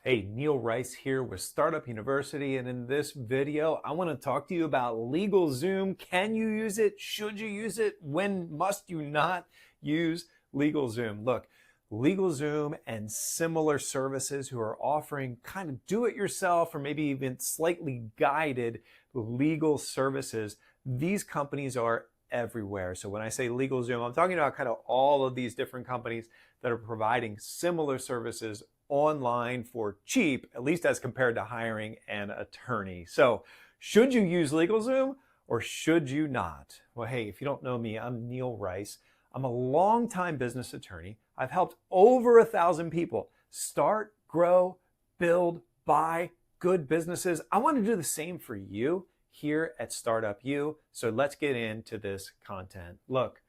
Hey, Neil Rice here with Startup University, and in this video, I want to talk to you about LegalZoom. Can you use it? Should you use it? When must you not use LegalZoom? Look, LegalZoom and similar services who are offering kind of do-it-yourself or maybe even slightly guided legal services, these companies are everywhere. So when I say LegalZoom, I'm talking about kind of all of these different companies that are providing similar services online for cheap, at least as compared to hiring an attorney. So should you use LegalZoom or should you not? Well, hey, if you don't know me, I'm Neil Rice. I'm a longtime business attorney. I've helped over 1,000 people start, grow, build, buy good businesses. I want to do the same for you here at Startup U. So let's get into this content. Look,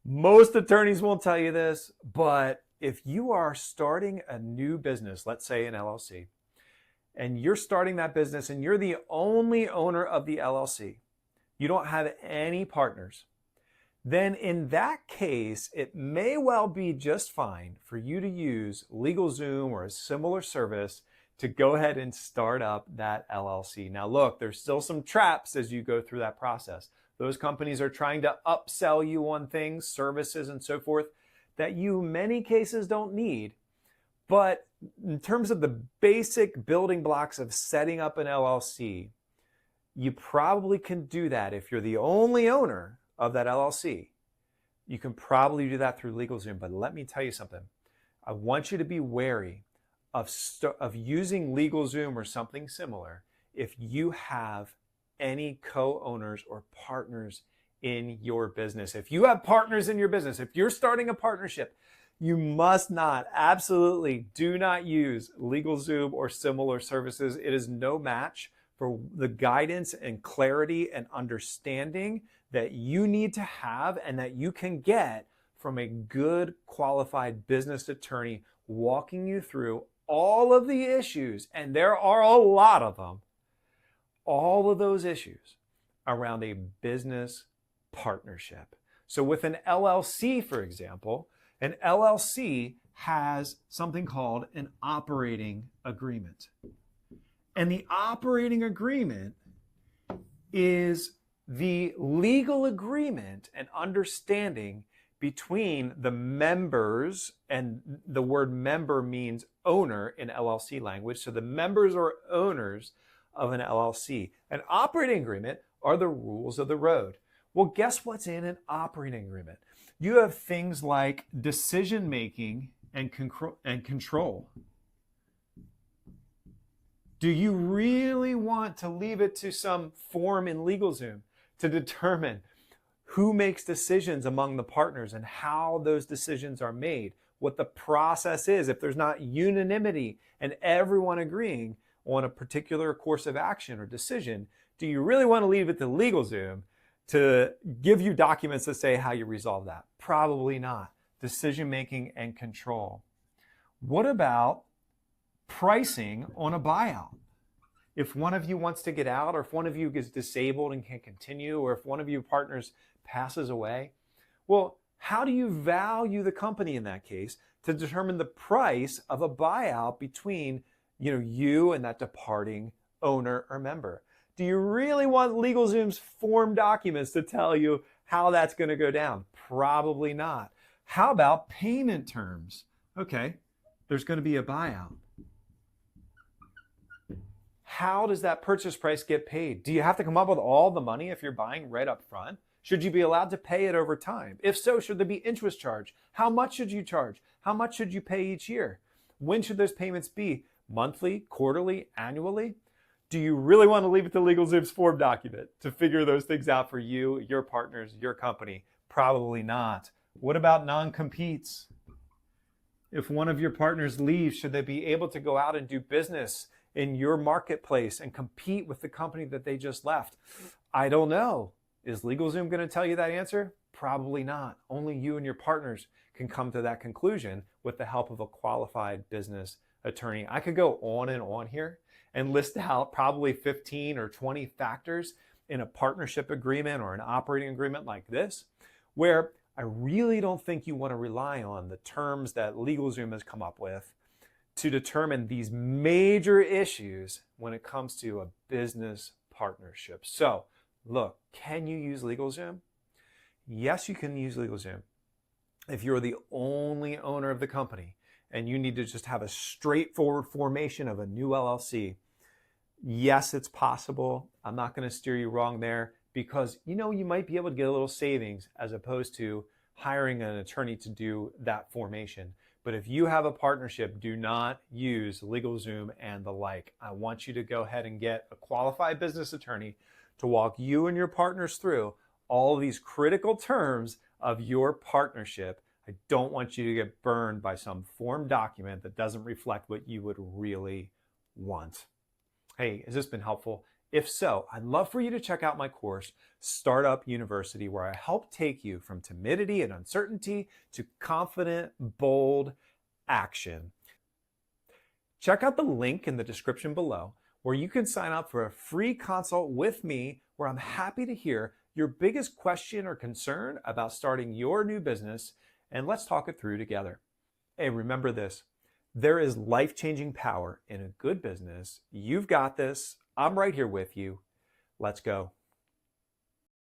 most attorneys won't tell you this, but if you are starting a new business, let's say an LLC, and you're starting that business and you're the only owner of the LLC, you don't have any partners, then in that case, it may well be just fine for you to use LegalZoom or a similar service to go ahead and start up that LLC. Now look, there's still some traps as you go through that process. Those companies are trying to upsell you on things, services, and so forth that you in many cases don't need. But in terms of the basic building blocks of setting up an LLC, you probably can do that. If you're the only owner of that LLC, you can probably do that through LegalZoom. But let me tell you something. I want you to be wary of using LegalZoom or something similar if you have any co-owners or partners in your business. If you have partners in your business, if you're starting a partnership, you must not, absolutely do not use LegalZoom or similar services. It is no match for the guidance and clarity and understanding that you need to have and that you can get from a good qualified business attorney walking you through all of the issues, and there are a lot of them, all of those issues around a business partnership. So with an LLC, for example, an LLC has something called an operating agreement. And the operating agreement is the legal agreement and understanding between the members, and the word member means owner in LLC language. So the members or owners of an LLC. An operating agreement are the rules of the road. Well, guess what's in an operating agreement? You have things like decision-making and control. Do you really want to leave it to some form in LegalZoom to determine who makes decisions among the partners and how those decisions are made, what the process is, if there's not unanimity and everyone agreeing on a particular course of action or decision? Do you really want to leave it to LegalZoom to give you documents that say how you resolve that? Probably not. Decision-making and control. What about pricing on a buyout? If one of you wants to get out, or if one of you is disabled and can't continue, or if one of you partners passes away, well, how do you value the company in that case to determine the price of a buyout between you and that departing owner or member? Do you really want LegalZoom's form documents to tell you how that's going to go down? Probably not. How about payment terms? Okay, there's going to be a buyout. How does that purchase price get paid? Do you have to come up with all the money if you're buying right up front? Should you be allowed to pay it over time? If so, should there be interest charge? How much should you charge? How much should you pay each year? When should those payments be? Monthly, quarterly, annually? Do you really want to leave it to LegalZoom's form document to figure those things out for you, your partners, your company? Probably not. What about non-competes? If one of your partners leaves, should they be able to go out and do business in your marketplace and compete with the company that they just left? I don't know. Is LegalZoom going to tell you that answer? Probably not. Only you and your partners can come to that conclusion with the help of a qualified business attorney. I could go on and on here and list out probably 15 or 20 factors in a partnership agreement or an operating agreement like this, where I really don't think you want to rely on the terms that LegalZoom has come up with to determine these major issues when it comes to a business partnership. So, look, can you use LegalZoom? Yes, you can use LegalZoom. If you're the only owner of the company and you need to just have a straightforward formation of a new LLC, yes, it's possible. I'm not going to steer you wrong there because you might be able to get a little savings as opposed to hiring an attorney to do that formation. But if you have a partnership, do not use LegalZoom and the like. I want you to go ahead and get a qualified business attorney to walk you and your partners through all these critical terms of your partnership. I don't want you to get burned by some form document that doesn't reflect what you would really want. Hey, has this been helpful? If so, I'd love for you to check out my course, Startup University, where I help take you from timidity and uncertainty to confident, bold action. Check out the link in the description below where you can sign up for a free consult with me where I'm happy to hear your biggest question or concern about starting your new business, and let's talk it through together. Hey, remember this. There is life-changing power in a good business. You've got this. I'm right here with you. Let's go.